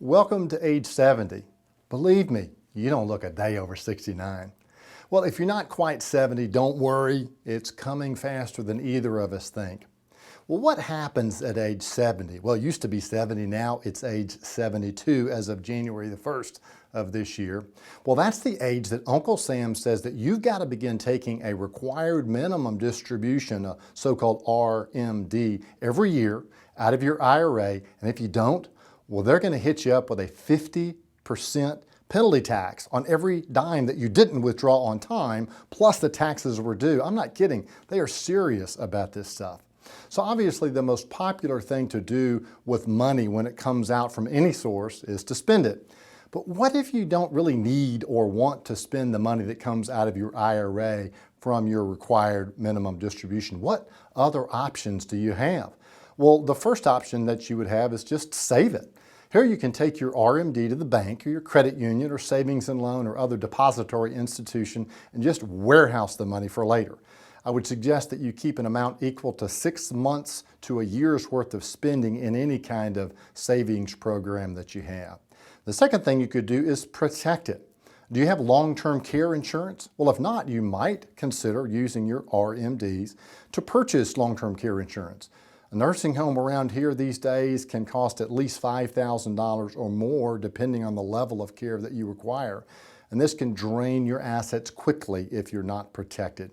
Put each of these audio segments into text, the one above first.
Welcome to age 70. Believe me, you don't look a day over 69. Well, if you're not quite 70, don't worry. It's coming faster than either of us think. Well, what happens at age 70? Well, it used to be 70, now it's age 72 as of January the 1st of this year. Well, that's the age that Uncle Sam says that you've got to begin taking a required minimum distribution, a so-called RMD, every year out of your IRA. And if you don't, well, they're going to hit you up with a 50% penalty tax on every dime that you didn't withdraw on time, plus the taxes were due. I'm not kidding. They are serious about this stuff. So obviously the most popular thing to do with money when it comes out from any source is to spend it. But what if you don't really need or want to spend the money that comes out of your IRA from your required minimum distribution? What other options do you have? Well, the first option that you would have is just save it. Here you can take your RMD to the bank or your credit union or savings and loan or other depository institution and just warehouse the money for later. I would suggest that you keep an amount equal to 6 months to a year's worth of spending in any kind of savings program that you have. The second thing you could do is protect it. Do you have long-term care insurance? Well, if not, you might consider using your RMDs to purchase long-term care insurance. A nursing home around here these days can cost at least $5,000 or more depending on the level of care that you require. And this can drain your assets quickly if you're not protected.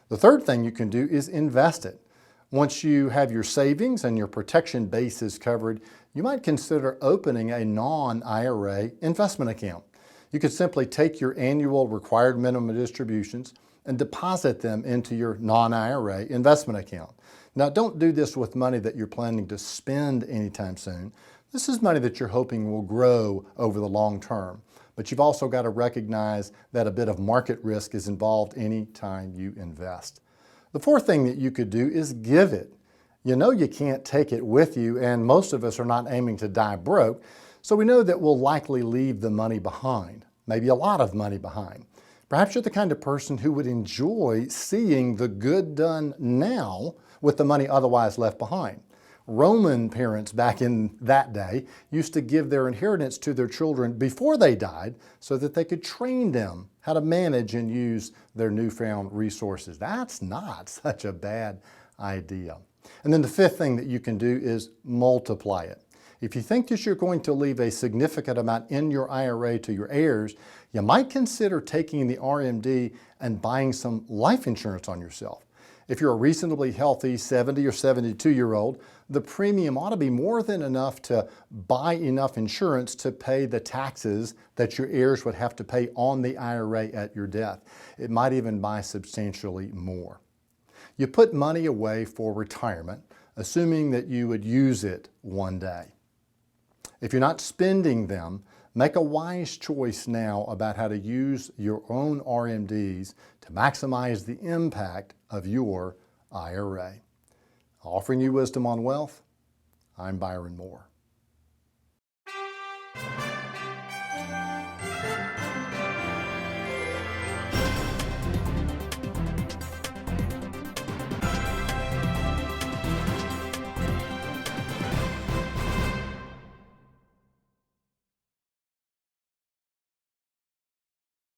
The third thing you can do is invest it. Once you have your savings and your protection bases covered, you might consider opening a non-IRA investment account. You could simply take your annual required minimum distributions and deposit them into your non-IRA investment account. Now, don't do this with money that you're planning to spend anytime soon. This is money that you're hoping will grow over the long term. But you've also got to recognize that a bit of market risk is involved anytime you invest. The fourth thing that you could do is give it. You know you can't take it with you, and most of us are not aiming to die broke, so we know that we'll likely leave the money behind, maybe a lot of money behind. Perhaps you're the kind of person who would enjoy seeing the good done now with the money otherwise left behind. Roman parents back in that day used to give their inheritance to their children before they died so that they could train them how to manage and use their newfound resources. That's not such a bad idea. And then the fifth thing that you can do is multiply it. If you think that you're going to leave a significant amount in your IRA to your heirs, you might consider taking the RMD and buying some life insurance on yourself. If you're a reasonably healthy 70 or 72-year-old, the premium ought to be more than enough to buy enough insurance to pay the taxes that your heirs would have to pay on the IRA at your death. It might even buy substantially more. You put money away for retirement, assuming that you would use it one day. If you're not spending them, make a wise choice now about how to use your own RMDs to maximize the impact of your IRA. Offering you wisdom on wealth, I'm Byron Moore.